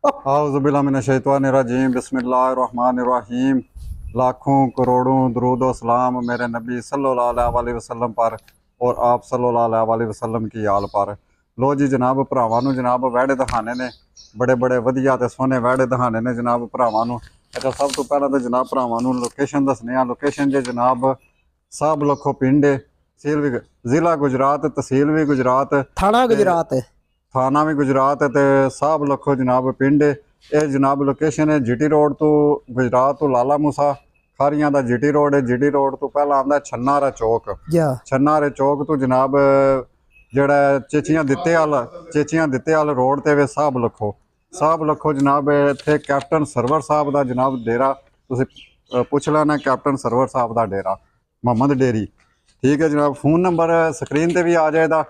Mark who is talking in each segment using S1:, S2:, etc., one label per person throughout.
S1: औज़ुबिल्लाहिमिनश्शैतानिर्रजीम बिस्मिल्लाहिर्रहमानिर्रहीम। लाखों करोड़ों दरूद व सलाम मेरे नबी सल्लल्लाहु अलैहि वसल्लम पर और आप सल्लल्लाहु अलैहि वसल्लम की आल पर। लो जी जनाब भरावां नूं जनाब वैड़े दिखाने ने बड़े बड़े वधिया ते सोहने वैड़े दिखाने ने जनाब भरावां नूं। अच्छा सब तो पहला तो जनाब भरावां नूं लोकेशन दसने आ। लोकेशन जे जनाब साहब लखो पिंड है, तहसील भी जिला गुजरात, तहसील भी गुजरात,
S2: थाना गुजरात है,
S1: थाना भी गुजरात है, ते साहब लखो जनाब पिंड है। ये जनाब लोकेशन है जीटी रोड तो गुजरात तो लाला मूसा खारियां दा जीटी रोड है। जीटी रोड तो पहला आंदा छन्नारा चौक।
S2: जा
S1: छन्नारे चौक तो जनाब जेड़ा चेचियां दित्ते आल रोड ते वे साहब लखो जनाब इत्थे कैप्टन सरवर साहब दा जनाब डेरा तुसीं पुछ लेना। कैप्टन सरवर साहब दा डेरा मोहम्मद डेरी, ठीक है जनाब। फोन नंबर स्क्रीन ते भी आ जाएगा,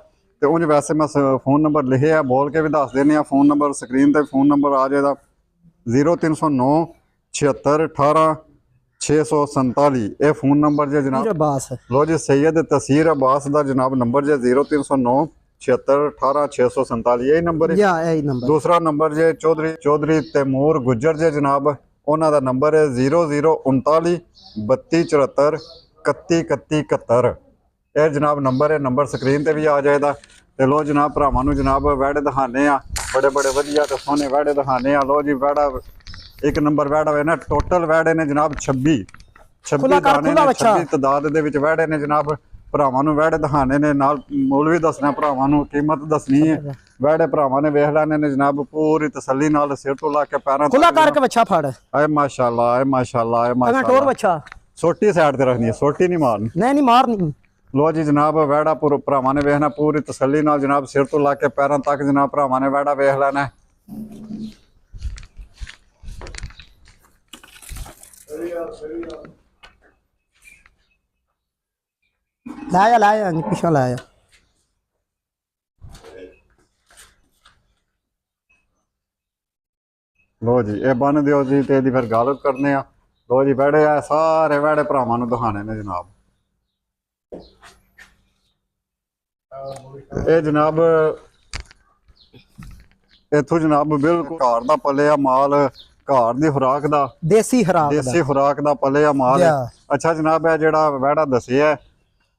S1: तो उंज वैसे मैं फोन नंबर लिखे है बोल के भी दस देने। फोन नंबर स्क्रीन ते फोन नंबर आ जाएगा 0309 76 18 647। ये फोन नंबर जे जनाब
S2: अब्बास
S1: लो जी सैयद तसीर अब्बास का जनाब नंबर जे 0309 76 18 647 यही नंबर है।
S2: या यही नंबर।
S1: दूसरा नंबर जे चौधरी तैमूर गुज्जर जे जनाब उन्हों का नंबर है 0039 32 74 31 31 71। यह जनाब नंबर है, नंबर स्क्रीन पर भी आ जाएगा। तो लो जनाब भरावां नूं जनाब वैड़े दिखाने आ, बड़े बड़े वधिया ते सोहने वैड़े दिखाने आ। लो जी वैड़ा एक नंबर वैड़ा है ना, टोटल वैड़े ने जनाब 26 दाने ने, 26 तादाद दे विच वैड़े ने जनाब। भरावां नूं वैड़े दिखाने ने, नाल मुल भी दसना, भरावां नूं कीमत दसनी है। वैड़े भरावां ने वेख लैने ने जनाब पूरी तसल्ली नाल सिर तो ला के पैरां
S2: खुला करके बच्चा फड़।
S1: आए माशाल्लाह, आए माशाल्लाह, आए माशाल्लाह।
S2: बच्चा
S1: सोटी साइड ते रखनी है, सोटी नहीं मारनी।
S2: नहीं मारनी।
S1: लो जी जनाब वैड़ा भरावां ने वेखना पूरी तसल्ली नाल जनाब सिर तो ला के पैरों तक जनाब भरावां ने वैड़ा वेख लेना।
S2: लाया पिछा लाया।
S1: लो जी ये बन दियो जी ते दी फिर गल करने आ। लो जी वैड़े आ सारे वैड़े भरावां नूं दिखाने ने जनाब। ये जनाब इथों जनाब बिल्कुल घर दा पलिया माल, घर दी खुराक दा
S2: देसी खुराक
S1: दा पलिया माल है। अच्छा जनाब है जेड़ा वैड़ा दसिया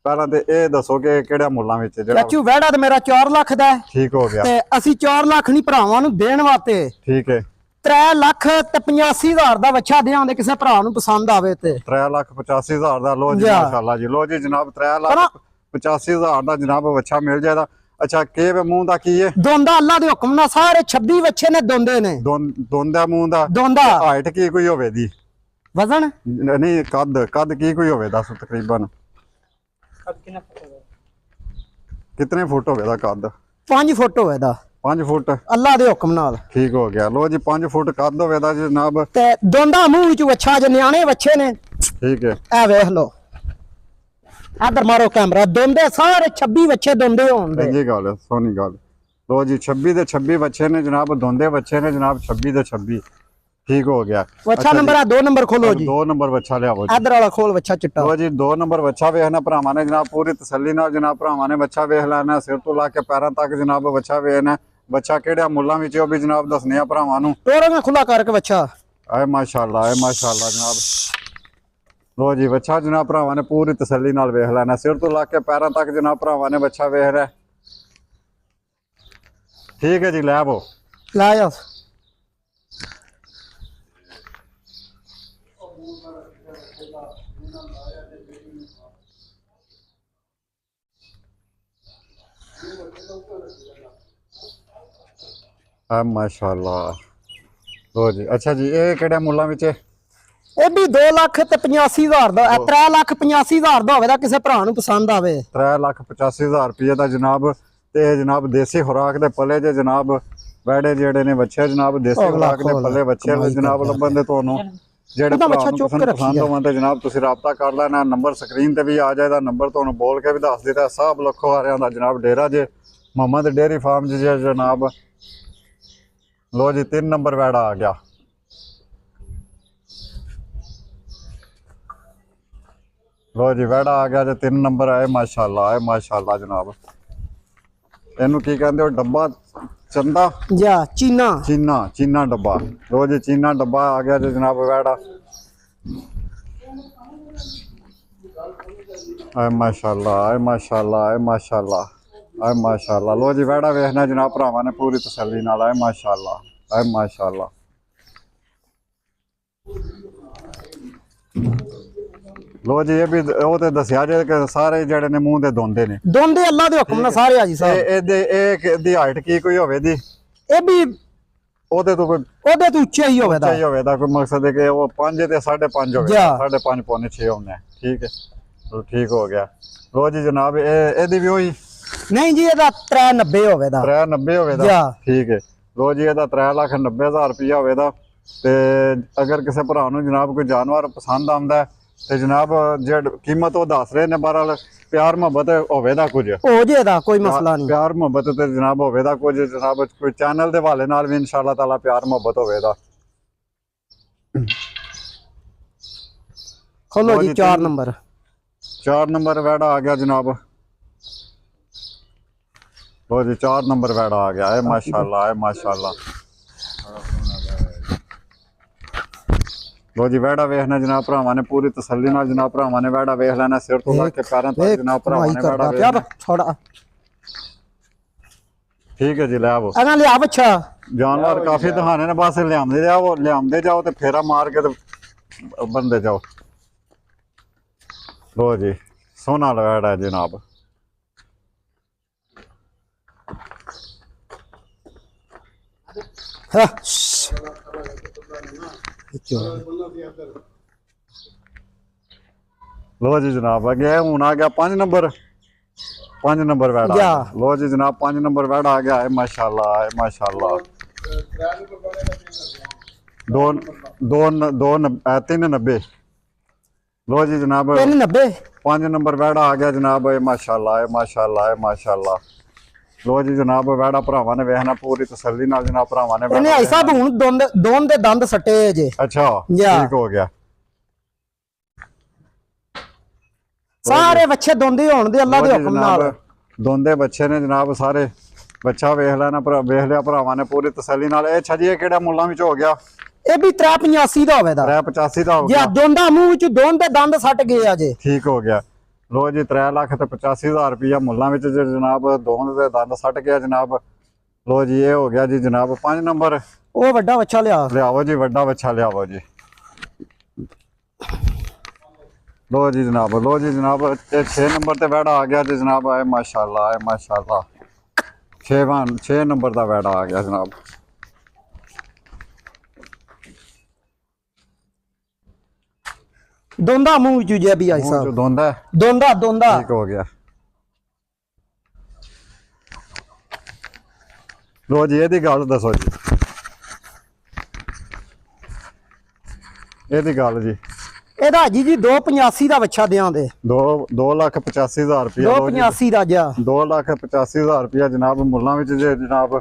S1: पहला ते ये दसो कि केड़े मुल्लां विच जेड़ा
S2: चाचू वैड़ा ते मेरा 4 लाख दा है।
S1: ठीक हो गया।
S2: ते असी 4 लाख नहीं भरावां नूं देण वास्ते
S1: ठीक है
S2: 3 लाख ते 85,000 दा बच्चा देआं दे किसे भरा नूं पसंद आवे ते
S1: 3 लाख 85,000 दा। लो जी माशाल्लाह जी। लो जी जनाब 3 लाख 85,000 दा जनाब बच्चा मिल जाएगा। अच्छा के मुंह दा की है?
S2: दोंदा अल्लाह दे हुक्म नाल सारे 26 बच्चे ने दोंदे ने।
S1: दोंदा मुंह दा
S2: दोंदा
S1: हाइट की कोई होवे दी?
S2: वजन
S1: नहीं कद की कोई होवे दस तकरीबन कितने फुट होवे दा कद? 5
S2: फुट होवे दा।
S1: 5 फुट
S2: अल्लाह दे हुक्म नाल
S1: ठीक हो गया। लो जी 5 फुट कद होवे दा जनाब।
S2: ते दोंदा मुंह विच अच्छा जे न्याणे बच्चे ने।
S1: ठीक है
S2: ए वेख लो इधर मारो कैमरा। दोंदे सारे 26 बच्चे दोंदे होंदे।
S1: जी गल सोनी गल। लो जी 26 दे 26 बच्चे ने जनाब, दोंदे बच्चे ने जनाब 26 दे 26 ठीक हो गया।
S2: अच्छा नंबर है 2 नंबर खोलो जी।
S1: 2 नंबर बच्चा लियाओ
S2: इधर वाला खोल बच्चा चिट्टा।
S1: लो जी 2 नंबर बच्चा वेखना भरावां ने जनाब पूरी तसल्ली नाल जनाब भरावां ने बच्चा वेख लेना सिर तो ला के पैरों तक जनाब बच्चा वेखना। बच्चा केड़े मुल्लां विच भी जनाब दसने आ भरावां नूं।
S2: टोरा में खुला करके बच्चा
S1: आए माशाल्लाह, आए माशाल्लाह जनाब। लो जी बच्चा जनाब भरावां ने पूरी तसल्ली नाल वेख लेना सिर तो ला के पैरों तक जनाब भरावां ने बच्चा वेख रहा। ठीक है जी लै वो
S2: लाया।
S1: माशाल्लाह। लो जी अच्छा जी ये केड़े मुल्लां विच?
S2: ये भी 2 लाख ते 85,000 दा 3 लाख 85,000 दा होवे दा किसे भरा नूं पसंद आवे।
S1: 3 लाख 85,000 रुपये दा जनाब। ते जनाब देसी खुराक दे पले जे जनाब वैड़े जेड़े ने बच्चे जनाब देसी खुराक दे पले बच्चे जनाब लब्बन दे तुहानूं जेड़े पसंद होवन ते जनाब तुसीं राबता कर लेना। नंबर स्क्रीन ते भी आ जाएगा, नंबर तुहानूं बोल के भी दस दित्ता। साहब लखो हारियां दा जनाब डेरा जे मोहम्मद डेयरी फार्म जे जनाब। लो जी 3 नंबर वैड़ा आ गया। लो जी वैड़ा आ गया जो 3 नंबर आए माशाल्लाह, आए माशाल्लाह जनाब। इनू की कहते हो डब्बा ਚੰਦਾ
S2: ਜਾ ਚੀਨਾ
S1: ਚੀਨਾ ਡੱਬਾ। ਲੋ ਜੀ ਚੀਨਾ ਡੱਬਾ ਆ ਗਿਆ ਜੀ ਜਨਾਬ ਵੈੜਾ। ਆਏ ਮਾਸ਼ਾਅੱਲਾ ਆਏ ਮਾਸ਼ਾਅੱਲਾ ਆਏ माशाल्लाह आए माशाल्लाह। लो जी वैड़ा वेखना जनाब भरावां ने पूरी तसल्ली नाल। आए माशाल्लाह आए माशाल्लाह। लो जी ये भी वो ते दस्या जे कि सारे जेड़े ने मूंह दे दोंदे ने
S2: अल्लाह दे हुक्म नाल सारे हाजी साहब।
S1: एदे दी हाइट की कोई होवे दी
S2: ए भी
S1: ओदे तो कोई
S2: ओदे तो उच्चा ही होवे दा
S1: चाहिए होवे दा कोई मकसद है कि वो 5 ते 5.5 होवे 5.5 पौने 6 होने। ठीक है तो ठीक हो गया। लो जी जनाब एदी भी होई
S2: नहीं जी ਇਹਦਾ 390 ਹੋਵੇ ਦਾ
S1: 390 ਹੋਵੇ ਦਾ। ਠੀਕ ਹੈ। ਲੋ ਜੀ ਇਹਦਾ 3,90,000 ਰੁਪਇਆ ਹੋਵੇ ਦਾ। ਤੇ ਅਗਰ ਕਿਸੇ ਭਰਾ ਨੂੰ ਜਨਾਬ ਕੋਈ ਜਾਨਵਰ ਪਸੰਦ ਆਉਂਦਾ ਤੇ ਜਨਾਬ ਜਿਹੜੀ ਕੀਮਤ ਉਹ ਦੱਸ ਰਹੇ ਨੇ ਬਹਰਾਲ ਪਿਆਰ ਮੁਹੱਬਤ ਹੋਵੇ ਦਾ ਕੁਝ
S2: ਹੋ ਜੇ ਦਾ ਕੋਈ ਮਸਲਾ ਨਹੀਂ।
S1: ਪਿਆਰ ਮੁਹੱਬਤ ਤੇ ਜਨਾਬ ਹੋਵੇ ਦਾ ਕੁਝ ਜਨਾਬ ਕੋਈ ਚੈਨਲ ਦੇ ਹਵਾਲੇ ਨਾਲ ਵੀ ਇਨਸ਼ਾਅੱਲਾ ਤਾਲਾ ਪਿਆਰ ਮੁਹੱਬਤ ਹੋਵੇ ਦਾ।
S2: ਖੋਲੋ ਜੀ 4 ਨੰਬਰ
S1: 4 ਨੰਬਰ ਵੈੜਾ ਆ ਗਿਆ ਜਨਾਬ। लो जी 4 नंबर वैड़ा आ गया है माशाल्लाह है माशाल्लाह। लो जी वैड़ा वेखना जनाब भरावां ने पूरी तसल्ली नाल जनाब भरावां ने वैड़ा वेख लेना सिर तो लग के पैरों तक जनाब भरावां ने वैड़ा वेखना
S2: थोड़ा।
S1: ठीक है जी ले आओ
S2: एना ले आ बच्चा
S1: जानवर काफी दिखाने ने बस लियामदे जाओ ते फेरा मार के ते बंदे जाओ। लो जी सोना वैड़ा है जनाब। लो जी जनाब अगे हूं आ गया 5 नंबर वैड़ा। लो जी जनाब 5 नंबर वैड़ा आ गया है माशाल्लाह है माशाल्लाह। 390। लो जी जनाब 5 नंबर वैड़ा आ गया जनाब है माशाल्लाह है माशाल्लाह है माशाल्लाह। लो जी जनाब वैड़ा भरावां ने वेखना पूरी तसल्ली नाल जनाब भरावां ने
S2: ਇਹਨੇ ਭਾਈ ਸਾਹਿਬ ਹੁਣ ਦੋਨ ਦੇ ਦੰਦ ਸੱਟੇ ਜੇ।
S1: अच्छा ठीक हो गया।
S2: ਸਾਰੇ ਬੱਚੇ ਦੋਂਦੇ ਹੋਣ ਦੇ ਅੱਲਾ ਦੇ ਹੁਕਮ ਨਾਲ।
S1: ਦੋਂਦੇ ਬੱਚੇ ਨੇ ਜਨਾਬ ਸਾਰੇ ਬੱਚਾ ਵੇਖ ਲੈਣਾ ਵੇਖ ਲਿਆ ਭਰਾਵਾਂ ਨੇ ਪੂਰੀ ਤਸੱਲੀ ਨਾਲ। ਇਹ ਛਜੀਏ ਕਿਹੜਾ ਮੁੱਲਾਂ ਵਿੱਚ ਹੋ ਗਿਆ?
S2: ਇਹ ਵੀ 385 ਦਾ ਹੋਵੇ ਦਾ
S1: 385 ਦਾ ਹੋ ਗਿਆ।
S2: ਜਾਂ ਦੋਂਦਾ ਮੂੰਹ ਵਿੱਚ ਦੋਨ ਦੇ ਦੰਦ ਸੱਟ ਗਏ ਆ ਜੇ।
S1: ਠੀਕ ਹੋ ਗਿਆ। लो जी 3,85,000 रुपया मुल्लां विच जनाब दोन दे दंद सट गया जनाब। लो जी ये हो गया जी जनाब 5 नंबर।
S2: ਉਹ ਵੱਡਾ ਬੱਚਾ
S1: लियाओ जी वड्डा बच्चा लियाओ जी। लो जी जनाब ये 6 नंबर ते वैड़ा आ गया जी जनाब। आए माशाल्लाह आए माशाल्लाह 6 नंबर दा वैड़ा आ गया जनाब।
S2: ਦੋਂਦਾ ਮੂੰਹ ਵਿੱਚ ਜੇ ਵੀ ਆਈ ਸਾਹਿਬ ਦੋਂਦਾ
S1: ठीक हो गया। लो जी ਇਹਦੀ ਗੱਲ ਦੱਸੋ ਜੀ ਇਹਦੀ ਗੱਲ ਜੀ।
S2: ਇਹਦਾ ਜੀ 285 ਦਾ ਬੱਚਾ ਦਿਆਂ ਦੇ
S1: 2,85,000 रुपया।
S2: 285 ਦਾ ਜਾ
S1: 2,85,000 रुपया जनाब मुल्लां विच जे जनाब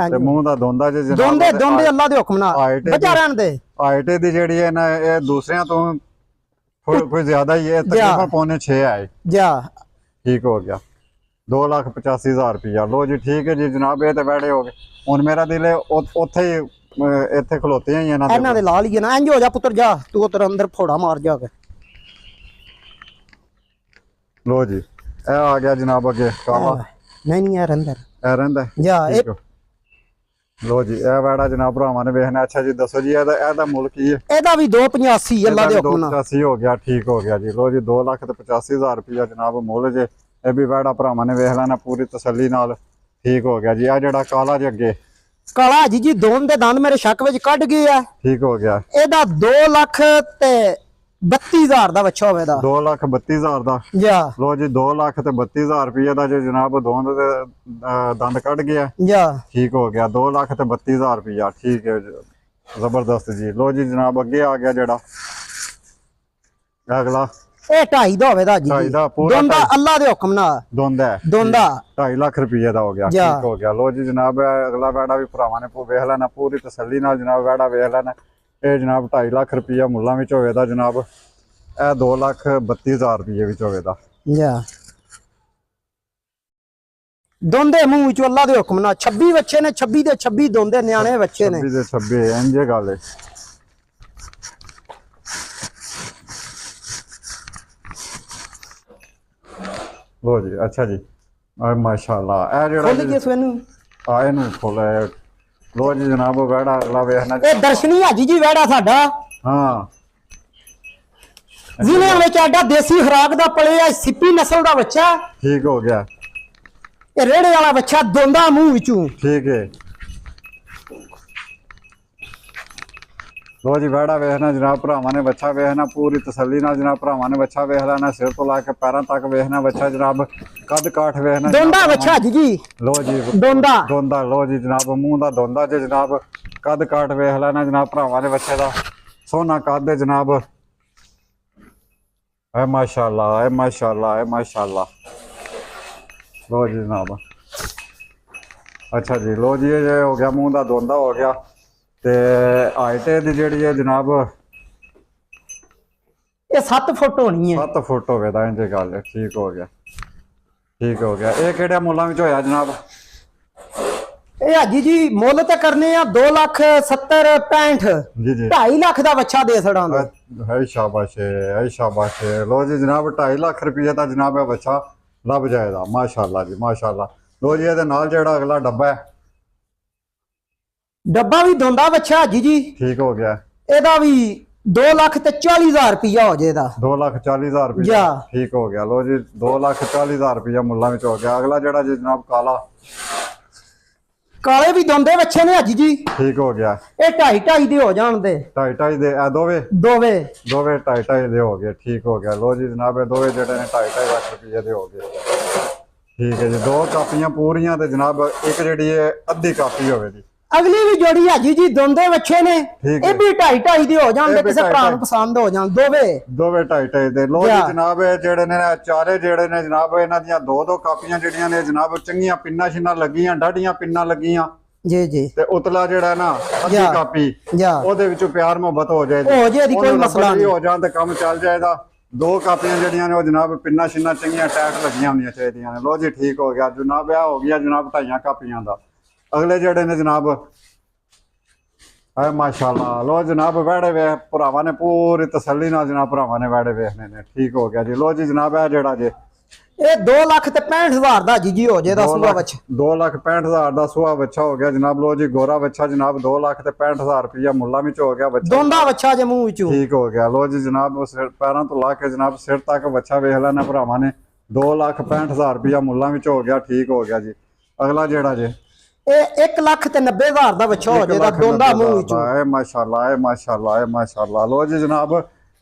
S1: ते मुंह दा दोंदा जे जनाब
S2: ਦੋਂਦੇ ਅੱਲਾ ਦੇ ਹੁਕਮ ਨਾਲ ਬੱਚਾ ਰਹਿਣ ਦੇ।
S1: हाइट दी जेड़ी है ना ये दूसरियां तो कोई ज्यादा ही है तकरीबन 5.6 है
S2: जा।
S1: ठीक हो गया 2,85,000 रुपया। लो जी ठीक है जी जनाब ये तो वैड़े हो गए। हुन मेरा दिल है उत्थे ही इत्थे खलोते ही
S2: ਇਹਨਾਂ ਦੇ ਲਾ ਲਈਏ ਨਾ। ਇੰਜ ਹੋ ਜਾ ਪੁੱਤਰ ਜਾ ਤੂੰ ਉਧਰ ਅੰਦਰ ਫੋੜਾ ਮਾਰ ਜਾ ਕੇ।
S1: लो जी ए आ गया जनाब अगे काला।
S2: नहीं यार अंदर
S1: ए रहिंदा
S2: जा।
S1: लो जी ए वैड़ा जनाब भरावां ने वेखना। अच्छा जी दसो जी एदा मुल्क की है?
S2: ਇਹਦਾ ਵੀ 285 ਅੱਲਾ ਦੇ ਹੁਕਮ ਨਾਲ
S1: 285 हो गया। ठीक हो गया जी। लो जी 2,85,000 रुपया जनाब मुल जे। ये भी वैड़ा भरावां ने वेख लेना पूरी तसल्ली नाल। ठीक हो गया जी। आ जेड़ा काला जे अगे
S2: ਕਾਲਾ ਜੀ ਦੋਨ ਦੇ ਦੰਦ ਮੇਰੇ ਸ਼ੱਕ ਵਿੱਚ ਕੱਢ ਗਏ ਆ।
S1: ठीक हो गया।
S2: ਇਹਦਾ 2,32,000 ਦਾ ਬੱਚਾ ਹੋਵੇ ਦਾ
S1: 2,32,000 ਦਾ
S2: ਜਾ।
S1: लो जी 2,32,000 रुपये ਦਾ ਜੇ ਜਨਾਬ ਦੋਨ ਦੇ ਦੰਦ ਕੱਢ ਗਿਆ।
S2: ਜਾ
S1: ठीक हो गया 2,32,000 रुपया। ठीक है जबरदस्त जी। लो जी जनाब अगे आ गया जेड़ा अगला
S2: ਇਹ 2.5 ਦਾ ਹੋਵੇ ਦਾ ਜੀ।
S1: 2.5 ਦਾ ਪੂਰਾ
S2: ਦੋਂਦਾ ਅੱਲਾ ਦੇ ਹੁਕਮ ਨਾਲ
S1: ਦੋਂਦਾ 2.5 ਲੱਖ रुपये ਦਾ ਹੋ ਗਿਆ।
S2: ਜਾ।
S1: ठीक हो गया। लो जी जनाब अगला वैड़ा भी भरावां ने वेख लेना पूरी तसल्ली नाल जनाब वैड़ा वेख लेना। ਇਹ जनाब 2.5 ਲੱਖ रुपया ਮੁੱਲਾਂ ਵਿੱਚ ਹੋਵੇ ਦਾ ਜਨਾਬ। ਇਹ 2,32,000 रुपये ਵਿੱਚ ਹੋਵੇ ਦਾ
S2: ਜਾ ਦੋਂਦੇ ਮੂੰਹ ਵਿੱਚੋਂ ਅੱਲਾ ਦੇ ਹੁਕਮ ਨਾਲ 26 ਬੱਚੇ ਨੇ 26 ਦੇ 26 ਦੋਂਦੇ ਨਿਆਣੇ ਬੱਚੇ ਨੇ
S1: 26 ਦੇ 26 ਇੰਜੇ ਗੱਲ ਹੈ। ਲੋ ਜੀ ਅੱਛਾ ਜੀ ਮਾਸ਼ਾਅੱਲਾ ਇਹ ਜਿਹੜਾ
S2: ਖੋਲ ਕੇ ਸਵੇਨੂੰ
S1: ਆਏ ਨੂੰ ਖੋਲਿਆ। ਲੋ ਜੀ ਜਨਾਬ ਵੜਾ ਅਗਲਾ ਵੇਖਣਾ
S2: ਇਹ ਦਰਸ਼ਨੀ ਹਾਜੀ ਜੀ ਵੜਾ ਸਾਡਾ
S1: ਹਾਂ
S2: ਜ਼ਿਲ੍ਹੇ ਵਿੱਚ ਆਡਾ ਦੇਸੀ ਖੁਰਾਕ ਦਾ ਪਲਿਆ ਸਿੱਪੀ ਨਸਲ ਦਾ ਬੱਚਾ
S1: ਠੀਕ ਹੋ ਗਿਆ।
S2: ਇਹ ਰੇੜੇ ਵਾਲਾ ਬੱਚਾ ਦੋਂਦਾ ਮੂੰਹ ਵਿੱਚੋਂ
S1: ਠੀਕ ਹੈ। ਲੋ ਜੀ ਵੜਾ ਵੇਖਣਾ ਜਨਾਬ ਭਰਾਵਾਂ ਨੇ ਬੱਚਾ ਵੇਖਣਾ ਪੂਰੀ ਤਸੱਲੀ ਨਾਲ ਜਨਾਬ ਭਰਾਵਾਂ ਨੇ ਬੱਚਾ ਵੇਖ ਲੈਣਾ ਸਿਰ ਤੋਂ ਲਾ ਕੇ ਪੈਰਾਂ ਤੱਕ ਵੇਖਣਾ ਬੱਚਾ ਜਨਾਬ ਕੱਦ ਕਾਠ ਵੇਖਣਾ
S2: ਦੋਂਦਾ ਬੱਚਾ ਹਾਜੀ ਜੀ
S1: ਲੋ ਜੀ
S2: ਦੋਂਦਾ
S1: ਦੋਂਦਾ ਲੋ ਜੀ ਜਨਾਬ ਮੂੰਹ ਦਾ ਦੋਂਦਾ ਜੇ ਜਨਾਬ ਕੱਦ ਕਾਠ ਵੇਖ ਲੈਣਾ ਜਨਾਬ ਭਰਾਵਾਂ ਦੇ ਬੱਚੇ ਦਾ ਸੋਹਣਾ ਕੱਦ ਹੈ ਜਨਾਬ। ਐ ਮਾਸ਼ਾਅੱਲਾ ਐ ਮਾਸ਼ਾਅੱਲਾ ਐ ਮਾਸ਼ਾਅੱਲਾ। ਲੋ ਜੀ ਜਨਾਬ ਅੱਛਾ ਜੀ ਲੋ ਜੀ ਇਹ ਹੋ ਗਿਆ ਮੂੰਹ ਦਾ ਦੋਂਦਾ ਹੋ ਗਿਆ ਤੇ ਹਾਈਟ ਦੀ ਜਿਹੜੀ ਹੈ ਜਨਾਬ
S2: ਇਹ 7 ਫੁੱਟ ਹੋਣੀ ਹੈ
S1: 7 ਫੁੱਟ ਹੋਵੇ ਤਾਂ ਇੰਜ ਗੱਲ ਹੈ। ਠੀਕ ਹੋ ਗਿਆ ਠੀਕ ਹੋ ਗਿਆ। ਇਹ ਕਿਹੜੇ ਮੁੱਲਾਂ ਵਿੱਚ ਹੋਇਆ ਜਨਾਬ?
S2: ਇਹ ਹਾਜੀ ਜੀ ਮੁੱਲ ਤੇ ਕਰਨੇ ਆ 2,70,65
S1: ਜੀ ਜੀ
S2: 2.5 ਲੱਖ ਦਾ ਬੱਚਾ ਦੇ ਛੜਾਂਗੇ।
S1: ਹੈ ਸ਼ਾਬਾਸ਼ ਹੈ ਸ਼ਾਬਾਸ਼ ਹੈ। ਲੋ ਜੀ ਜਨਾਬ 2.5 ਲੱਖ ਰੁਪਏ ਦਾ ਜਨਾਬ ਇਹ ਬੱਚਾ ਲੱਭ ਜਾਏਗਾ ਮਾਸ਼ਾਅੱਲਾ ਜੀ ਮਾਸ਼ਾਅੱਲਾ। ਲੋ ਜੀ ਇਹਦੇ ਨਾਲ ਜਿਹੜਾ ਅਗਲਾ ਡੱਬਾ ਹੈ
S2: ਡੱਬਾ ਵੀ ਦੋਂਦਾ ਬੱਚਾ ਹਾਜੀ ਜੀ
S1: ਠੀਕ ਹੋ ਗਿਆ।
S2: ਇਹਦਾ ਵੀ 2,40,000 ਰੁਪਇਆ ਹੋ ਜਾਏਦਾ
S1: 2,40,000 ਰੁਪਏ
S2: ਜਾ
S1: ਠੀਕ ਹੋ ਗਿਆ। ਲੋ ਜੀ 2,40,000 ਰੁਪਏ ਮੁੱਲਾਂ ਵਿੱਚ ਹੋ ਗਿਆ। ਅਗਲਾ ਜਿਹੜਾ ਜੀ ਜਨਾਬ ਕਾਲਾ
S2: ਕਾਲੇ ਵੀ ਦੋਂਦੇ ਬੱਚੇ ਨੇ ਹਾਜੀ ਜੀ
S1: ਠੀਕ ਹੋ ਗਿਆ।
S2: ਇਹ 2.5 ਦੇ ਹੋ ਜਾਣਦੇ
S1: 2.5 ਦੇ ਇਹ ਦੋਵੇਂ
S2: ਦੋਵੇਂ
S1: 2.5 ਦੇ ਹੋ ਗਏ ਠੀਕ ਹੋ ਗਿਆ। ਲੋ ਜੀ ਜਨਾਬ ਇਹ ਦੋਵੇਂ ਜਿਹੜੇ ਨੇ 2.5 ਲੱਖ ਰੁਪਏ ਦੇ ਹੋ ਗਏ। ਠੀਕ ਹੈ ਜੀ 2 ਕਾਪੀਆਂ ਪੂਰੀਆਂ ਤੇ ਜਨਾਬ ਇੱਕ ਜਿਹੜੀ ਹੈ ਅੱਧੀ ਕਾਪੀ ਹੋਵੇ ਜੀ।
S2: ਅਗਲੀ ਵੀ ਜੋੜੀ ਹਾਜੀ ਜੀ ਦੋਂਦੇ ਬੱਚੇ ਨੇ ਇਹ ਵੀ 2.5 ਦੇ ਹੋ ਜਾਣਦੇ ਕਿਸੇ ਭਰਾ ਨੂੰ ਪਸੰਦ ਹੋ ਜਾਣ ਦੋਵੇਂ
S1: 2.5 ਦੇ। ਲੋ ਜੀ ਜਨਾਬ ਇਹ ਜਿਹੜੇ ਨੇ ਚਾਰੇ ਜਿਹੜੇ ਨੇ ਜਨਾਬ ਇਹਨਾਂ ਦੀਆਂ 2 ਕਾਪੀਆਂ ਜਿਹੜੀਆਂ ਨੇ ਜਨਾਬ ਚੰਗੀਆਂ ਪਿੰਨਾਂ ਛਿੰਨਾਂ ਲੱਗੀਆਂ ਡਾਢੀਆਂ ਪਿੰਨਾਂ ਲੱਗੀਆਂ
S2: ਜੀ ਜੀ
S1: ਤੇ ਉਤਲਾ ਜਿਹੜਾ ਨਾ ਅੱਧੀ ਕਾਪੀ ਉਹਦੇ ਵਿੱਚੋਂ ਪਿਆਰ ਮੁਹੱਬਤ ਹੋ ਜਾਏ
S2: ਦੀ ਕੋਈ ਮਸਲਾ ਨਹੀਂ
S1: ਹੋ ਜਾਣ ਤੇ ਕੰਮ ਚੱਲ ਜਾਏਗਾ। 2 ਕਾਪੀਆਂ ਜਿਹੜੀਆਂ ਨੇ ਉਹ ਜਨਾਬ ਪਿੰਨਾਂ ਛਿੰਨਾਂ ਚੰਗੀਆਂ ਟੈਟ ਲੱਗੀਆਂ ਹੋਣੀਆਂ ਚਾਹੀਦੀਆਂ ਨੇ। ਲੋ ਜੀ ਠੀਕ ਹੋ ਗਿਆ ਜਨਾਬ ਇਹ ਹੋ ਗਿਆ ਜਨਾਬ 2.5 ਕਾਪੀਆਂ ਦਾ। ਅਗਲੇ ਜਿਹੜੇ ਨੇ ਜਨਾਬ ਹੈ ਮਾਸ਼ਾਅੱਲਾ। ਲੋ ਜਨਾਬ ਵੜੇ ਵੇਖ ਭਰਾਵਾਂ ਨੇ ਪੂਰੀ ਤਸੱਲੀ ਨਾਲ ਜਨਾਬ ਭਰਾਵਾਂ ਨੇ ਵੜੇ ਵੇਖਣੇ ਨੇ ਠੀਕ ਹੋ ਗਿਆ ਜੀ। ਲੋ ਜੀ ਜਨਾਬ ਇਹ ਜਿਹੜਾ ਜੇ
S2: ਇਹ 2,65,000 ਦਾ ਜੀ ਹੋ ਜਾਏਦਾ ਸੂਆ ਬੱਚਾ
S1: 2,65,000 ਦਾ ਸੂਆ ਬੱਚਾ ਹੋ ਗਿਆ ਜਨਾਬ। ਲੋ ਜੀ ਗੋਰਾ ਬੱਚਾ ਜਨਾਬ 2,65,000 ਰੁਪਇਆ ਮੁੱਲਾਂ ਵਿੱਚ ਹੋ ਗਿਆ ਬੱਚਾ
S2: ਦੋਂਦਾ ਬੱਚਾ ਜੇ ਮੂੰਹ ਵਿੱਚੋਂ
S1: ਠੀਕ ਹੋ ਗਿਆ। ਲੋ ਜੀ ਜਨਾਬ ਪੈਰਾਂ ਤੋਂ ਲਾ ਕੇ ਜਨਾਬ ਸਿਰ ਤੱਕ ਬੱਚਾ ਵੇਖ ਲੈਣਾ ਭਰਾਵਾਂ ਨੇ 2,65,000 ਰੁਪਇਆ ਮੁੱਲਾਂ ਵਿੱਚ ਹੋ ਗਿਆ ਠੀਕ ਹੋ ਗਿਆ ਜੀ। ਅਗਲਾ ਜਿਹੜਾ ਜੇ
S2: ਇਹ 1,90,000 ਦਾ ਬੱਚਾ ਹੋ ਜਾਏਗਾ ਦੋਂਦਾ ਮੂੰਹ ਵਿੱਚੋਂ
S1: ਇਹ ਮਾਸ਼ਾਅੱਲਾ ਇਹ ਮਾਸ਼ਾਅੱਲਾ ਇਹ ਮਾਸ਼ਾਅੱਲਾ। ਲੋ ਜੀ ਜਨਾਬ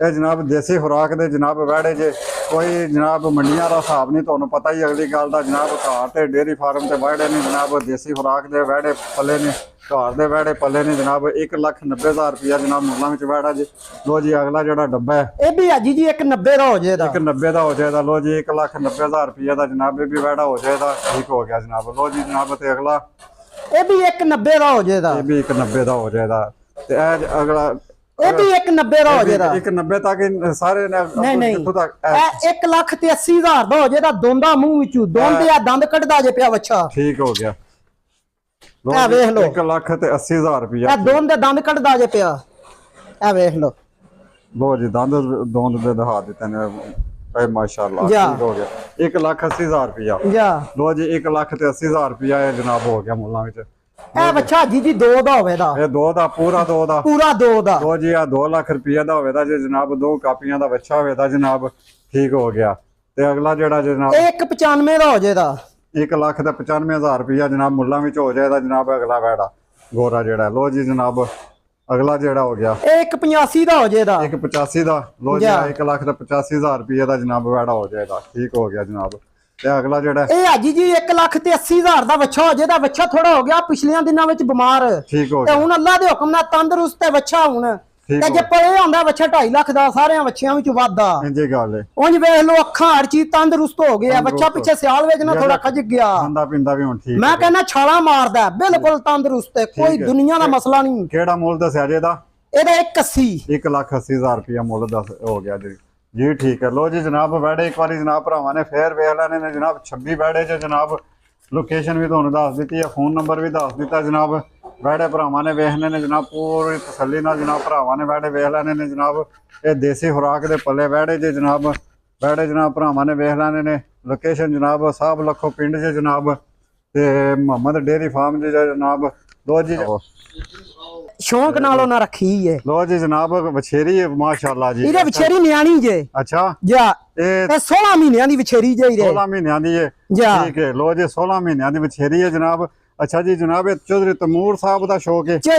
S1: ਇਹ ਜਨਾਬ ਦੇਸੀ ਖੁਰਾਕ ਦੇ ਜਨਾਬ ਵੜੇ ਜੇ ਕੋਈ ਜਨਾਬ ਮੰਡੀਆਂ ਦਾ ਹਿਸਾਬ ਨਹੀਂ ਤੁਹਾਨੂੰ ਪਤਾ ਹੀ ਅਗਲੀ ਗੱਲ ਦਾ ਜਨਾਬ ਘਰ ਤੇ ਡੇਅਰੀ ਫਾਰਮ ਤੇ ਵੜੇ ਨੇ ਜਨਾਬ ਦੇਸੀ ਖੁਰਾਕ ਦੇ ਵੜੇ ਪੱਲੇ ਨੇ ਘਰ ਦੇ ਵੜੇ ਪੱਲੇ ਨੇ ਜਨਾਬ 1,90,000 ਰੁਪਇਆ ਜਨਾਬ ਮੁੱਲਾਂ ਵਿੱਚ ਵੜਾ ਜੇ। ਲੋ ਜੀ ਅਗਲਾ ਜਿਹੜਾ ਡੱਬਾ ਹੈ
S2: ਇਹ ਵੀ ਹਾਜੀ ਜੀ 1,90 ਦਾ ਹੋ ਜਾਏਗਾ
S1: 1,90 ਦਾ ਹੋ ਜਾਏਗਾ। ਲੋ ਜੀ 1,90,000 ਰੁਪਇਆ ਦਾ ਜਨਾਬ ਇਹ ਵੀ ਵੜਾ ਹੋ ਜਾਏਗਾ ਠੀਕ ਹੋ ਗਿਆ ਜਨਾਬ। ਲੋ ਜੀ ਜਨਾਬ ਤੇ ਅਗਲਾ
S2: ਇਹ ਵੀ 1,90 ਦਾ ਹੋ ਜਾਏਗਾ
S1: ਇਹ ਵੀ 1,90 ਦਾ ਹੋ ਜਾਏਗਾ ਤੇ ਇਹ ਅਗਲਾ
S2: ਇਹ ਵੀ 1,90 ਦਾ ਹੋ ਜਾਏਗਾ
S1: 1,90 ਤੱਕ ਸਾਰੇ ਨੇ
S2: ਨਹੀਂ
S1: ਕਿੱਥੋਂ ਤੱਕ
S2: ਇਹ 1,80,000 ਦਾ ਹੋ ਜਾਏਗਾ ਦੋਂਦਾ ਮੂੰਹ ਵਿੱਚੋਂ ਦੋਂਦੇ ਆ ਦੰਦ ਕੱਢਦਾ ਜੇ ਪਿਆ ਬੱਚਾ
S1: ਠੀਕ ਹੋ ਗਿਆ।
S2: ਇਹ ਵੇਖ ਲਓ
S1: 1,80,000 ਰੁਪਇਆ
S2: ਇਹ ਦੋਂਦੇ ਦੰਦ ਕੱਢਦਾ ਜੇ ਪਿਆ ਇਹ ਵੇਖ ਲਓ।
S1: ਲੋ ਜੀ ਦੰਦ ਦੋਂਦ ਦੇ ਦਿਖਾ ਦਿੱਤੇ ਨੇ ਇਹ ਮਾਸ਼ਾਅੱਲਾ ਠੀਕ ਹੋ ਗਿਆ 1,80,000 ਰੁਪਇਆ। ਲੋ ਜੀ 1,80,000 ਰੁਪਇਆ ਇਹ ਜਨਾਬ ਹੋ ਗਿਆ ਮੁੱਲਾਂ ਵਿੱਚ।
S2: ਇਹ ਬੱਚਾ ਜੀ 2 ਦਾ ਹੋਵੇਗਾ
S1: ਇਹ 2 ਦਾ ਪੂਰਾ 2 ਦਾ
S2: ਪੂਰਾ 2 ਦਾ।
S1: ਲੋ ਜੀ ਆ 2 ਲੱਖ ਰੁਪਇਆ ਦਾ ਹੋਵੇਗਾ ਜੇ ਜਨਾਬ 2 ਕਾਪੀਆਂ ਦਾ ਬੱਚਾ ਹੋਵੇਗਾ ਜਨਾਬ ਠੀਕ ਹੋ ਗਿਆ। ਤੇ ਅਗਲਾ ਜਿਹੜਾ ਜਨਾਬ
S2: 1,95 ਦਾ ਹੋ ਜਾਏਗਾ
S1: 1,95,000 ਰੁਪਇਆ ਜਨਾਬ ਮੁੱਲਾਂ ਵਿੱਚ ਹੋ ਜਾਏਗਾ ਜਨਾਬ ਅਗਲਾ ਵੈੜਾ ਗੋਰਾ ਜਿਹੜਾ। ਲੋ ਜੀ ਜਨਾਬ ਅਗਲਾ ਜਿਹੜਾ ਹੋ ਗਿਆ
S2: ਇਹ 1,85 ਦਾ ਹੋ ਜਾਏਗਾ
S1: 1,85 ਦਾ। ਲੋ ਜੀ 1,85,000 ਰੁਪਏ ਦਾ ਜਨਾਬ ਵੈੜਾ ਹੋ ਜਾਏਗਾ ਠੀਕ ਹੋ ਗਿਆ ਜਨਾਬ। ਤੇ ਅਗਲਾ ਜਿਹੜਾ
S2: ਇਹ ਹਾਜੀ ਜੀ 1,80,000 ਦਾ ਬੱਚਾ ਹੋ ਜਾਏਗਾ। ਬੱਚਾ ਥੋੜਾ ਹੋ ਗਿਆ ਪਿਛਲੀਆਂ ਦਿਨਾਂ ਵਿੱਚ ਬਿਮਾਰ
S1: ਠੀਕ ਹੋ
S2: ਤੇ
S1: ਗਿਆ
S2: ਹੁਣ ਅੱਲਾ ਦੇ ਹੁਕਮ ਨਾਲ ਤੰਦਰੁਸਤ ਤੇ ਬੱਚਾ ਹੁਣ ਤੇ ਜੇ ਪਲੇ ਆਉਂਦਾ ਬੱਚਾ 2.5 ਲੱਖ ਦਾ ਸਾਰਿਆਂ ਬੱਚਿਆਂ ਵਿੱਚ ਵਾਧਾ
S1: ਇੰਜੇ ਗੱਲ ਹੈ।
S2: ਉਂਝ ਵੇਖ ਲੋ ਅੱਖਾਂ ਹਰ ਚੀਜ਼ ਤੰਦਰੁਸਤ ਹੋ ਗਿਆ ਬੱਚਾ ਪਿੱਛੇ ਸਿਆਲ ਵਿੱਚ ਨਾ ਥੋੜਾ ਖਜ ਗਿਆ
S1: ਖਾਂਦਾ ਪੀਂਦਾ ਵੀ ਹੁਣ ਠੀਕ
S2: ਮੈਂ ਕਹਿੰਦਾ ਛਾਲਾ ਮਾਰਦਾ ਬਿਲਕੁਲ ਤੰਦਰੁਸਤ ਹੈ ਕੋਈ ਦੁਨੀਆ ਦਾ ਮਸਲਾ ਨਹੀਂ।
S1: ਕਿਹੜਾ ਮੁੱਲ ਦੱਸਿਆ ਜੇ ਇਹਦਾ?
S2: ਇਹਦਾ 1,80
S1: 1,80,000 ਰੁਪਇਆ ਮੁੱਲ ਦੱਸ ਹੋ ਗਿਆ ਜੀ ਠੀਕ ਹੈ। ਲੋ ਜੀ ਜਨਾਬ ਵੈੜੇ ਇੱਕ ਵਾਰੀ ਜਨਾਬ ਭਰਾਵਾਂ ਨੇ ਫੇਰ ਵੇਖ ਲੈਣੇ ਨੇ ਜਨਾਬ 26 ਵੈੜੇ ਚ ਜਨਾਬ ਲੋਕੇਸ਼ਨ ਵੀ ਤੁਹਾਨੂੰ ਦੱਸ ਦਿੱਤੀ ਹੈ, ਫੋਨ ਨੰਬਰ ਵੀ ਦੱਸ ਦਿੱਤਾ ਜਨਾਬ। ਵੈੜੇ ਭਰਾਵਾਂ ਨੇ ਵੇਖਣੇ ਨੇ ਜਨਾਬ, ਪੂਰੀ ਤਸੱਲੀ ਨਾਲ ਜਨਾਬ ਭਰਾਵਾਂ ਨੇ ਵੈੜੇ ਵੇਖ ਲੈਣੇ ਨੇ ਜਨਾਬ। ਇਹ ਦੇਸੀ ਖੁਰਾਕ ਦੇ ਪੱਲੇ ਵੈੜੇ ਜੇ ਜਨਾਬ, ਵੈੜੇ ਜਨਾਬ ਭਰਾਵਾਂ ਨੇ ਵੇਖ ਲੈਣੇ ਨੇ। ਲੋਕੇਸ਼ਨ ਜਨਾਬ ਸਾਹਿਬ ਲੱਖੋ ਪਿੰਡ ਜੇ ਜਨਾਬ, ਤੇ ਮੁਹੰਮਦ ਡੇਅਰੀ ਫਾਰਮ ਜੇ ਜਨਾਬ। ਲੋ ਜੀ,
S2: ਸ਼ੌਂਕ ਨਾਲ ਉਹਨਾਂ ਰੱਖੀ ਏ।
S1: ਲੋ ਜੀ ਜਨਾਬ, ਵਛੇਰੀ ਹੈ ਮਾਸ਼ਾਅੱਲਾ ਜੀ।
S2: ਇਹਦੇ ਵਿਛੇਰੀ ਨਿਆਣੀ ਜੇ।
S1: ਅੱਛਾ,
S2: ਜਾ
S1: ਇਹ
S2: ਇਹ 16 ਮਹੀਨਿਆਂ ਦੀ ਵਿਛੇਰੀ ਜੇ।
S1: 16 ਮਹੀਨਿਆਂ ਦੀ ਹੈ।
S2: ਜਾ
S1: ਠੀਕ ਹੈ, ਲੋ ਜੀ 16 ਮਹੀਨਿਆਂ ਦੀ ਵਛੇਰੀ ਹੈ ਜਨਾਬ। ਅੱਛਾ ਜੀ ਜਨਾਬ, ਇਹ ਚੌਧਰੀ ਤਮੂਰ ਸਾਹਿਬ ਦਾ ਸ਼ੌਕ ਹੈ।
S2: ਚੇ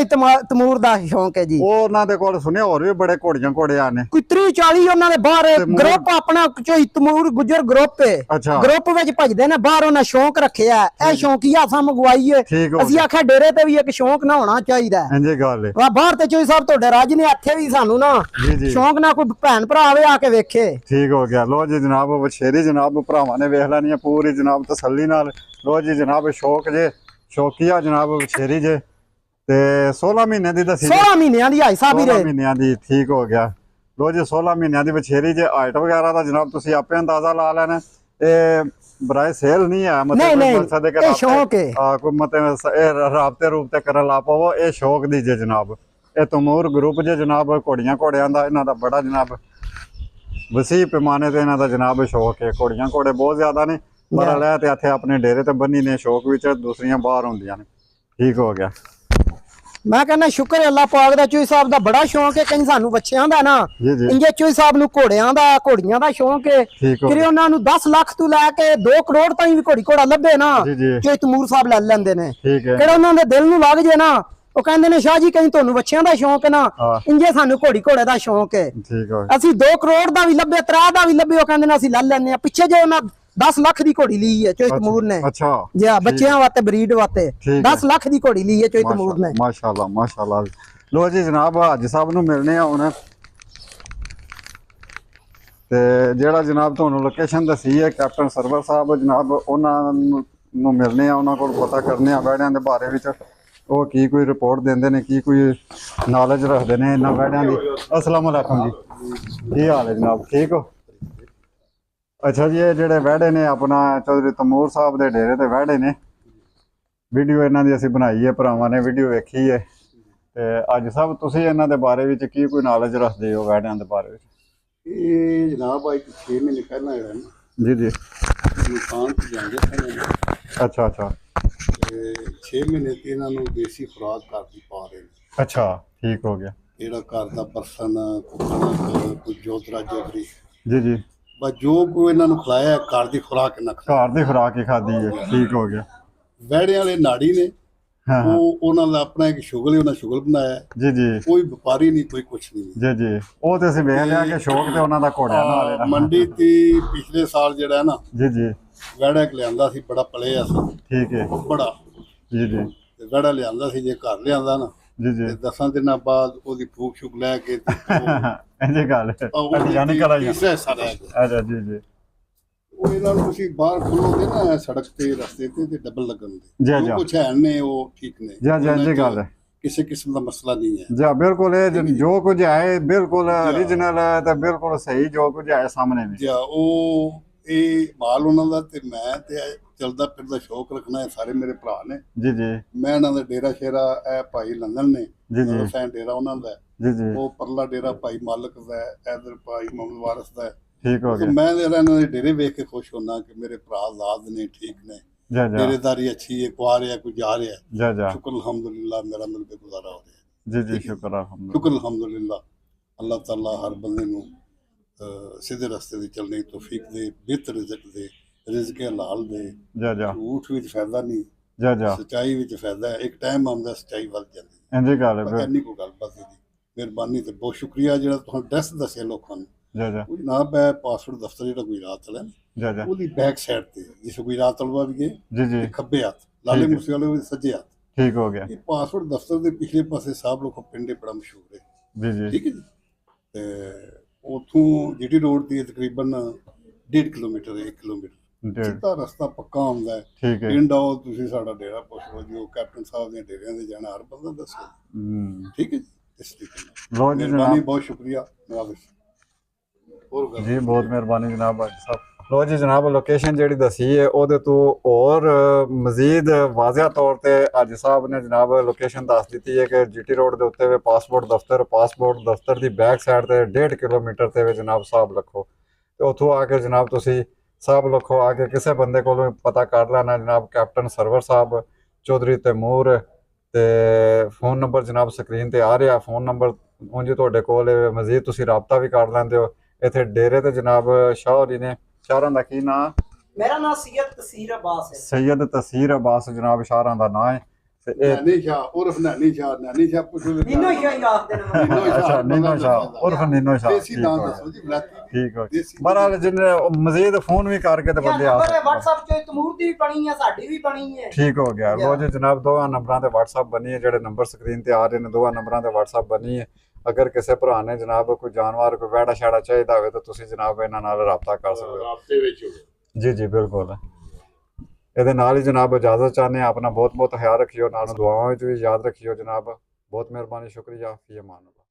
S2: ਤਮੂਰ ਦਾ ਸ਼ੌਂਕ ਹੈ ਜੀ।
S1: ਉਹ ਉਹਨਾਂ ਦੇ ਕੋਲ ਸੁਣਿਆ ਹੋਰ ਵੀ ਬੜੇ ਘੋੜੀਆਂ ਘੋੜਿਆਂ ਨੇ।
S2: ਕੋਈ 30 40 ਉਹਨਾਂ ਦੇ ਬਾਹਰ ਗਰੁੱਪ ਆਪਣਾ ਚੋਈ ਤਮੂਰ ਗੁੱਜਰ ਗਰੁੱਪ ਹੈ।
S1: ਅੱਛਾ,
S2: ਗਰੁੱਪ ਵਿੱਚ ਭਜਦੇ ਨੇ ਬਾਹਰ, ਉਹਨਾਂ ਸ਼ੌਂਕ ਰੱਖਿਆ। ਇਹ ਸ਼ੌਂਕੀਆ ਸਾਂ ਮੰਗਵਾਈ ਏ। ਅਸੀਂ ਆਖਿਆ ਡੇਰੇ ਤੇ ਵੀ ਇੱਕ ਸ਼ੌਂਕ ਨਾ ਹੋਣਾ ਚਾਹੀਦਾ।
S1: ਇੰਜੀ ਗੱਲ ਹੈ।
S2: ਵਾ ਬਾਹਰ ਤੇ ਚੋਈ ਸਾਹਿਬ ਤੁਹਾਡੇ ਰਾਜ ਨੇ ਇੱਥੇ ਵੀ ਸਾਨੂੰ ਨਾ ਸ਼ੌਂਕ ਨਾ ਕੋਈ ਭੈਣ ਭਰਾ ਆਵੇ ਆ ਕੇ ਵੇਖੇ।
S1: ਠੀਕ ਹੋ ਗਿਆ। ਲੋ ਜੀ ਜਨਾਬ, ਵਛੇਰੀ ਜਨਾਬ ਭਰਾਵਾਂ ਨੇ ਵੇਖ ਲੈਣੀ ਹੈ ਪੂਰੀ ਜਨਾਬ ਤਸੱਲੀ ਨਾਲ। ਲੋ ਜੀ ਜਨਾਬ, ਸ਼ੌਕ ਜੇ ਸ਼ੌਕੀਆ ਜਨਾਬ ਵਛੇਰੀ ਜੇ, ਤੇ 16 ਮਹੀਨੇ ਦੀ ਦੱਸੀ।
S2: 16 ਮਹੀਨਿਆਂ ਦੀ ਹਾਈ ਸਾਹਿਬ
S1: 16 ਮਹੀਨਿਆਂ ਦੀ। ਠੀਕ ਹੋ ਗਿਆ। ਲੋ ਜੀ 16 ਮਹੀਨਿਆਂ ਦੀ ਵਛੇਰੀ ਜੇ। ਹਾਈਟ ਵਗੈਰਾ ਦਾ ਜਨਾਬ ਤੁਸੀਂ ਆਪੇ ਅੰਦਾਜ਼ਾ ਲਾ ਲੈਣਾ। ਇਹ ਬਰਾਏ ਸੇਲ ਨਹੀਂ ਹੈ, ਮਤਲਬ
S2: ਇਹ ਸ਼ੌਕ ਹੈ।
S1: ਕੋਈ ਮਤਲਬ ਇਹ ਰਾਬਤੇ ਰੂਪ ਤੇ ਕਰਨ ਲਾ ਪਵੋ। ਇਹ ਸ਼ੌਕ ਦੀ ਜੇ ਜਨਾਬ। ਇਹ ਤਮੂਰ ਗਰੁੱਪ ਜੇ ਜਨਾਬ, ਘੋੜੀਆਂ ਘੋੜਿਆਂ ਦਾ ਇਹਨਾਂ ਦਾ ਬੜਾ ਜਨਾਬ ਵਸੀ ਪੈਮਾਨੇ ਤੇ ਇਹਨਾਂ ਦਾ ਜਨਾਬ ਸ਼ੌਕ ਹੈ। ਘੋੜੀਆਂ ਘੋੜੇ ਬਹੁਤ ਜ਼ਿਆਦਾ ਨੇ, ਪਰ ਲੈ ਤੇ ਇੱਥੇ ਆਪਣੇ ਡੇਰੇ ਤੇ ਬੰਨੀ ਨੇ ਸ਼ੌਕ ਵਿੱਚ, ਦੂਸਰੀਆਂ ਬਾਹਰ ਹੁੰਦੀਆਂ ਨੇ। ਠੀਕ ਹੋ ਗਿਆ।
S2: ਮੈਂ ਕਹਿੰਦਾ ਸ਼ੁਕਰ ਹੈ ਅੱਲਾਹ ਪਾਕ ਦਾ। ਚੋਈ ਸਾਹਿਬ ਦਾ ਬੜਾ ਸ਼ੌਂਕ ਹੈ। ਕਈ ਸਾਨੂੰ ਬੱਚਿਆਂ ਦਾ ਨਾ, ਇੰਜੇ ਚੋਈ ਸਾਹਿਬ ਨੂੰ ਘੋੜਿਆਂ ਦਾ ਘੋੜੀਆਂ ਦਾ ਸ਼ੌਂਕ ਹੈ। ਕਿ ਉਹਨਾਂ ਨੂੰ 10 ਲੱਖ ਤੋਂ ਲੈ ਕੇ 2 ਕਰੋੜ ਤਾਈਂ ਵੀ ਘੋੜੀ ਘੋੜਾ ਲੱਭੇ ਨਾ, ਚੋਈ ਤਮੂਰ ਸਾਹਿਬ ਲੈ ਲੈਂਦੇ ਨੇ। ਕਿਹੜਾ ਉਹਨਾਂ ਦੇ ਦਿਲ ਨੂੰ ਲੱਗ ਜੇ ਨਾ, ਉਹ ਕਹਿੰਦੇ ਨੇ ਸ਼ਾਹ ਜੀ ਕਈ ਤੁਹਾਨੂੰ ਬੱਚਿਆਂ ਦਾ ਸ਼ੌਂਕ ਹੈ ਨਾ, ਇੰਜੇ ਸਾਨੂੰ ਘੋੜੀ ਘੋੜੇ ਦਾ ਸ਼ੌਂਕ ਹੈ। ਅਸੀਂ 2 ਕਰੋੜ ਦਾ ਵੀ ਲੱਭੇ, 3 ਦਾ ਵੀ ਲੱਭੇ, ਉਹ ਕਹਿੰਦੇ ਨੇ ਅਸੀਂ ਲੈ ਲੈਂਦੇ ਆ। ਪਿੱਛੇ ਜੇ ਉਹਨਾਂ 10 ਲੱਖ ਦੀ ਘੋੜੀ ਲਈ ਹੈ ਚੋਈ ਤਮੂਰ ਨੇ।
S1: ਅੱਛਾ
S2: ਜੀ, ਬੱਚਿਆਂ ਵਾਸਤੇ ਬਰੀਡ ਵਾਸਤੇ 10 ਲੱਖ ਦੀ ਘੋੜੀ ਲਈ ਹੈ ਚੋਈ ਤਮੂਰ ਨੇ।
S1: ਮਾਸ਼ਾਅੱਲਾ ਮਾਸ਼ਾਅੱਲਾ। ਲੋ ਜੀ ਜਨਾਬ, ਹਾਜੀ ਸਾਹਿਬ ਨੂੰ ਮਿਲਨੇ ਆ ਹੁਣ, ਤੇ ਜਿਹੜਾ ਜਨਾਬ ਤੁਹਾਨੂੰ ਲੋਕੇਸ਼ਨ ਦੱਸੀ ਹੈ ਕੈਪਟਨ ਸਰਵਰ ਸਾਹਿਬ ਜਨਾਬ, ਉਹਨਾਂ ਨੂੰ ਮਿਲਨੇ ਆ, ਉਹਨਾਂ ਕੋਲ ਪਤਾ ਕਰਨੇ ਆ ਵੈੜਿਆਂ ਦੇ ਬਾਰੇ ਵਿੱਚ। ਉਹ ਕੀ ਕੋਈ ਰਿਪੋਰਟ ਦਿੰਦੇ ਨੇ, ਕੀ ਕੋਈ ਨੌਲੇਜ ਰੱਖਦੇ ਨੇ ਇਹਨਾਂ ਵੈੜਿਆਂ ਦੀ। अस्सलाम वालेकुम जी, ਕੀ ਹਾਲ ਹੈ ਜਨਾਬ? ਠੀਕ ਹੋ? ਅੱਛਾ ਜੀ, ਇਹ ਜਿਹੜੇ ਵਹਿੜੇ ਨੇ ਆਪਣਾ ਚੌਧਰੀ ਤਮੂਰ ਸਾਹਿਬ ਦੇ ਡੇਰੇ ਤੇ ਵਹਿੜੇ ਨੇ। ਵੀਡੀਓ ਇਹਨਾਂ ਦੀ ਅਸੀਂ ਬਣਾਈ ਹੈ, ਭਰਾਵਾਂ ਨੇ ਵੀਡੀਓ ਵੇਖੀ ਹੈ। ਤੇ ਅੱਜ ਸਾਹਿਬ ਤੁਸੀਂ ਇਹਨਾਂ ਦੇ ਬਾਰੇ ਵਿੱਚ ਕੀ ਕੋਈ ਨੌਲੇਜ ਰੱਖਦੇ ਹੋ ਵਹਿੜਿਆਂ ਦੇ ਬਾਰੇ ਵਿੱਚ?
S3: ਇਹ ਜਨਾਬ ਅੱਜ 6 ਮਹੀਨੇ ਪਹਿਲਾਂ ਆਇਆ ਨਾ
S1: ਜੀ ਜੀ।
S3: ਦੁਕਾਨ ਤੇ ਜਾਂਦੇ
S1: ਅੱਛਾ ਅੱਛਾ।
S3: ਤੇ 6 ਮਹੀਨੇ ਤੇ ਇਹਨਾਂ ਨੂੰ ਦੇਸੀ ਖੁਰਾਕ ਘਰ ਦੀ ਪਾ ਰਹੇ ਨੇ।
S1: ਅੱਛਾ, ਠੀਕ ਹੋ ਗਿਆ।
S3: ਜਿਹੜਾ ਘਰ ਦਾ ਪਰਸਨ ਕੋਈ ਜੋਤਰਾ ਜੋਤਰੀ
S1: ਜੀ ਜੀ।
S3: ਬਸ ਜੋ ਕੋਈ ਇਹਨਾਂ ਨੂੰ ਖਿਲਾਇਆ ਘਰ ਦੀ ਖੁਰਾਕ ਨਾ
S1: ਘਰ ਦੀ ਖੁਰਾਕ ਹੀ ਖਾਦੀ ਹੈ। ਠੀਕ ਹੋ ਗਿਆ।
S3: ਵਹਿੜੇ ਵਾਲੇ ਨਾੜੀ ਨੇ, ਉਹ ਉਹਨਾਂ ਦਾ ਆਪਣਾ ਇੱਕ ਸ਼ੁਗਲ ਹੈ, ਉਹਨਾਂ ਸ਼ੁਗਲ ਬਣਾਇਆ।
S1: ਜੀ ਜੀ।
S3: ਕੋਈ ਵਪਾਰੀ ਨਹੀਂ, ਕੋਈ ਕੁਛ ਨਹੀਂ।
S1: ਜੀ ਜੀ। ਉਹ ਤੇ ਅਸੀਂ ਵੇਖ ਲਿਆ ਕਿ ਸ਼ੌਕ ਤੇ ਉਹਨਾਂ ਦਾ ਘੋੜਿਆਂ ਨਾਲ ਹੈ।
S3: ਮੰਡੀ ਤੇ ਪਿਛਲੇ ਸਾਲ ਜਿਹੜਾ ਹੈ ਨਾ,
S1: ਜੀ ਜੀ,
S3: ਵਹਿੜਾ ਲਿਆਂਦਾ ਸੀ, ਬੜਾ ਪਲਿਆ ਸੀ।
S1: ਠੀਕ ਹੈ।
S3: ਬੜਾ
S1: ਜੀ ਜੀ।
S3: ਤੇ ਵਹਿੜਾ ਲਿਆਂਦਾ ਸੀ, ਜੇ ਘਰ ਲਿਆਂਦਾ ਨਾ
S1: ਜੀ ਜੀ,
S3: 10 ਦਿਨਾਂ ਬਾਅਦ ਉਹਦੀ ਫੂਕ ਸ਼ੁਕ ਲੈ ਕੇ
S1: ਇੰਜੀ ਗੱਲ ਹੈ ਨਹੀਂ ਕਰਾਈ। ਅੱਛਾ ਜੀ ਜੀ।
S3: ਉਹ ਇਹਨਾਂ ਨੂੰ ਤੁਸੀਂ ਬਾਹਰ ਖੋਲੋਗੇ ਨਾ ਸੜਕ ਤੇ ਰਸਤੇ ਤੇ ਡਬਲ ਲੱਗਣ ਦੇ
S1: ਜੀ ਜੀ।
S3: ਕੁਛ ਹੈ ਨੇ ਉਹ ਠੀਕ ਨੇ।
S1: ਜੀ ਜੀ, ਇੰਜੀ ਗੱਲ ਹੈ।
S3: ਕਿਸੇ ਕਿਸਮ ਦਾ ਮਸਲਾ ਨਹੀਂ ਹੈ।
S1: ਜੀ ਬਿਲਕੁਲ। ਇਹ ਜੋ ਕੁਝ ਹੈ ਬਿਲਕੁਲ ओरिजिनल ਹੈ ਤੇ ਬਿਲਕੁਲ ਸਹੀ ਜੋ ਕੁਝ ਹੈ ਸਾਹਮਣੇ ਵੀ।
S3: ਜੀ ਉਹ ਇਹ ਮਾਲ ਉਹਨਾਂ ਦਾ, ਤੇ ਮੈਂ ਤੇ ਚਲਦਾ ਫਿਰਦਾ ਸ਼ੌਕ ਰੱਖਣਾ ਹੈ। ਸਾਰੇ ਮੇਰੇ ਭਰਾ ਨੇ।
S1: ਜੀ ਜੀ।
S3: ਮੈਂ ਇਹਨਾਂ ਦਾ ਡੇਰਾ ਸ਼ੇਰਾ, ਇਹ ਭਾਈ ਲੰਦਨ ਨੇ
S1: ਜੀ ਜੀ,
S3: ਸੈਂ ਡੇਰਾ ਉਹਨਾਂ ਦਾ।
S1: ਜੀ ਜੀ।
S3: ਉਹ ਪਰਲਾ ਡੇਰਾ ਭਾਈ ਮਾਲਕ ਦਾ, ਇਧਰ ਭਾਈ ਮੁਹੰਮਦ ਵਾਰਿਸ ਦਾ।
S1: ਠੀਕ ਹੋ ਗਿਆ।
S3: ਮੈਂ ਇਹਨਾਂ ਦੇ ਡੇਰੇ ਵੇਖ ਕੇ ਖੁਸ਼ ਹੁੰਦਾ ਕਿ ਮੇਰੇ ਭਰਾ ਆਜ਼ਾਦ ਨੇ, ਠੀਕ ਨੇ, ਡੇਰੇਦਾਰੀ ਅੱਛੀ ਹੈ, ਕੋਈ ਆ ਰਿਹਾ ਕੋਈ ਜਾ ਰਿਹਾ।
S1: ਜੀ ਜੀ।
S3: ਸ਼ੁਕਰ ਅਲਹਮਦुलिल्लाह, ਮੇਰਾ ਮਿਲ ਕੇ ਗੁਜ਼ਾਰਾ ਹੋ ਰਿਹਾ।
S1: ਜੀ ਜੀ, ਸ਼ੁਕਰ ਅਲਹਮਦੁਲਿल्लाह।
S3: ਸ਼ੁਕਰ ਅਲਹਮਦुलिल्लाह। ਅੱਲਾਹ ਤਾਲਾ ਹਰ ਬੰਦੇ ਨੂੰ ਸਿੱਧੇ ਰਸਤੇ ਤੇ ਚੱਲਣ ਦੀ ਤੌਫੀਕ ਦੇ, ਬਿਹਤਰ ਰਿਜ਼ਕ ਦੇ, ਰਿਜ਼ਕ ਹਲਾਲ ਦੇ।
S1: ਜੀ ਜੀ।
S3: ਝੂਠ ਵਿੱਚ ਫਾਇਦਾ ਨਹੀਂ,
S1: ਜੀ ਜੀ।
S3: ਸੱਚਾਈ ਵਿੱਚ ਫਾਇਦਾ ਹੈ। ਇੱਕ ਟਾਈਮ ਆਉਂਦਾ ਸੱਚਾਈ ਵੱਧ ਜਾਂਦੀ ਹੈ।
S1: ਇੰਜੀ ਗੱਲ ਹੈ।
S3: ਇੰਨੀ ਕੋਈ ਗੱਲ ਬਸ ਇਹਦੀ ਮਿਹਰਬਾਨੀ ਤੇ ਬਹੁਤ ਸ਼ੁਕਰੀਆ ਜਿਹੜਾ ਤੁਹਾਨੂੰ ਐਡਰੈਸ ਦੱਸਿਆ ਲੋਕਾਂ ਨੂੰ।
S1: ਜੀ ਜੀ।
S3: ਉਹ ਜਨਾਬ ਹੈ ਪਾਸਪੋਰਟ ਦਫ਼ਤਰ ਜਿਹੜਾ ਗੁਜਰਾਤ ਵਾਲਾ,
S1: ਜੀ ਜੀ,
S3: ਉਹਦੀ ਬੈਕ ਸਾਈਡ ਤੇ, ਜਿਸ ਗੁਜਰਾਤ ਵਾਲਾ ਵੀ ਗਏ
S1: ਜੀ ਜੀ,
S3: ਖੱਬੇ ਹੱਥ, ਲਾਲੇ ਮੂਸੇ ਵਾਲੇ ਉਹਦੇ ਸੱਜੇ ਹੱਥ।
S1: ਠੀਕ ਹੋ ਗਿਆ।
S3: ਇਹ ਪਾਸਪੋਰਟ ਦਫ਼ਤਰ ਦੇ ਪਿਛਲੇ ਪਾਸੇ ਸਾਹਿਬ ਲੋਕੋ ਪਿੰਡੇ ਬੜਾ ਮਸ਼ਹੂਰ ਹੈ।
S1: ਜੀ ਜੀ।
S3: ਠੀਕ ਹੈ ਜੀ। ਤੇ ਉੱਥੋਂ ਜੀਟੀ ਰੋਡ ਦੀ ਤਕਰੀਬਨ 1.5 ਕਿਲੋਮੀਟਰ, 1 ਕਿਲੋਮੀਟਰ ਸਿੱਧਾ ਰਸਤਾ ਪੱਕਾ ਹੁੰਦਾ ਹੈ।
S1: ਠੀਕ ਹੈ।
S3: ਪਿੰਡ ਆਓ ਤੁਸੀਂ, ਸਾਡਾ ਡੇਰਾ ਪੁੱਛ ਲਓ ਜੀ, ਉਹ ਕੈਪਟਨ ਸਾਹਿਬ ਦੇ ਡੇਰਿਆਂ ਦੇ ਜਾਣਾ ਹਰ ਬੰਦਾ ਦੱਸੋ। ਠੀਕ ਹੈ ਜੀ। ਇਸ ਤਰੀਕੇ ਨਾਲ ਮਿਹਰਬਾਨੀ, ਬਹੁਤ ਸ਼ੁਕਰੀਆ। ਹੋਰ
S1: ਜੀ, ਬਹੁਤ ਮਿਹਰਬਾਨੀ ਜਨਾਬ। ਅੱਜ ਸਾਹਿਬ ਲੋ ਜੀ ਜਨਾਬ ਲੋਕੇਸ਼ਨ ਜਿਹੜੀ ਦਸੀ ਹੈ ਉਹਦੇ ਤੋਂ ਹੋਰ ਮਜ਼ੀਦ ਵਾਜ਼ਿਆ ਤੌਰ ਤੇ ਅੱਜ ਸਾਹਿਬ ਨੇ ਜਨਾਬ ਲੋਕੇਸ਼ਨ ਦੱਸ ਦਿੱਤੀ ਹੈ ਕਿ ਜੀਟੀ ਰੋਡ ਦੇ ਉੱਤੇ ਵੇ ਪਾਸਪੋਰਟ ਦਫ਼ਤਰ ਦੀ ਬੈਕ ਸਾਈਡ ਤੇ 1.5 ਕਿਲੋਮੀਟਰ ਤੇ ਵੇ ਜਨਾਬ ਸਾਹਿਬ ਲੱਖੋ ਤੇ ਉੱਥੋਂ ਆ ਕੇ ਜਨਾਬ ਤੁਸੀਂ ਸਾਹਿਬ ਲੱਖੋ ਆ ਕੇ ਕਿਸੇ ਬੰਦੇ ਕੋਲੋਂ ਪਤਾ ਕਰ ਲੈਣਾ ਜਨਾਬ ਕੈਪਟਨ ਸਰਵਰ ਸਾਹਿਬ ਚੌਧਰੀ ਤੈਮੂਰ ਤੇ ਫੋਨ ਨੰਬਰ ਜਨਾਬ ਸਕਰੀਨ ਤੇ ਆ ਰਿਹਾ ਫੋਨ ਨੰਬਰ ਉਂਝ ਤੁਹਾਡੇ ਕੋਲ ਮਜ਼ੀਦ ਤੁਸੀਂ ਰਾਬਤਾ ਵੀ ਕਰ ਲੈਂਦੇ ਹੋ ਇੱਥੇ ਡੇਰੇ ਤੇ ਜਨਾਬ ਸ਼ਾਹ ਹੋਰੀ ਨੇ ਸ਼ਾਹਰਾਂ ਦਾ ਕੀ ਨਾਂ
S2: ਮੇਰਾ ਨਾਮ ਸੈयद ਤਸੀਰ ਅब्बास ਹੈ
S1: ਸੈयद ਤਸੀਰ ਅब्बास ਜਨਾਬ ਸ਼ਾਹਰਾਂ ਦਾ ਨਾਂ ਹੈ ਤੇ ਇਹ
S3: ਨਾਨੀ ਸ਼ਾਹ ਉਰਫ ਨਾਨੀ ਸ਼ਾਹ ਪੁੱਛੋ
S2: ਨੀਨੋ ਹੀ ਆਖਦੇ ਨੇ
S1: ਅੱਛਾ ਨੀਨੋ ਸ਼ਾਹ ਉਰਫ ਨੀਨੋ ਸ਼ਾਹ
S3: ਦੇਸੀ ਨਾਂ ਦੱਸੋ ਜੀ ਬਲਾਤੀ
S1: ਠੀਕ ਹੋ
S3: ਦੇਸੀ
S1: ਬਹਰਾਲ ਜਿੰਨੇ ਮਜ਼ੀਦ ਫੋਨ ਵੀ ਕਰਕੇ ਤੇ ਬੰਦੇ ਆ ਸਕਦੇ
S2: WhatsApp ਤੇ ਤਮੂਰ ਦੀ ਵੀ ਬਣੀ ਹੈ ਸਾਡੀ ਵੀ ਬਣੀ ਹੈ
S1: ਠੀਕ ਹੋ ਗਿਆ ਲੋ ਜੀ ਜਨਾਬ ਦੋਵਾਂ ਨੰਬਰਾਂ ਤੇ WhatsApp ਬਣੀ ਹੈ ਜਿਹੜੇ ਨੰਬਰ ਸਕਰੀਨ ਤੇ ਆ ਰਹੇ ਨੇ ਦੋਵਾਂ ਨੰਬਰਾਂ ਤੇ WhatsApp ਬਣੀ ਹੈ ਅਗਰ ਕਿਸੇ ਭਰਾ ਨੇ ਜਨਾਬ ਕੋਈ ਜਾਨਵਰ ਕੋਈ ਵੈੜਾ ਛਾੜਾ ਚਾਹੀਦਾ ਹੋਵੇ ਤਾਂ ਤੁਸੀਂ ਜਨਾਬ ਇਹਨਾਂ ਨਾਲ ਰਾਬਤਾ ਕਰ ਸਕਦੇ ਹੋ
S3: ਰਾਬਤੇ ਵਿੱਚ ਹੋਵੇ
S1: ਜੀ ਜੀ ਬਿਲਕੁਲ ਇਹਦੇ ਨਾਲ ਹੀ ਜਨਾਬ ਇਜਾਜ਼ਤ ਚਾਹੁੰਦੇ ਹਾਂ ਆਪਣਾ ਬਹੁਤ ਬਹੁਤ ਖਿਆਲ ਰੱਖਿਓ ਨਾਲ ਦੁਆਵਾਂ ਵਿੱਚ ਵੀ ਯਾਦ ਰੱਖਿਓ ਜਨਾਬ ਬਹੁਤ ਮਿਹਰਬਾਨੀ ਸ਼ੁਕਰੀਆ ਫੀ ਅਮਾਨ ਅੱਲਾਹ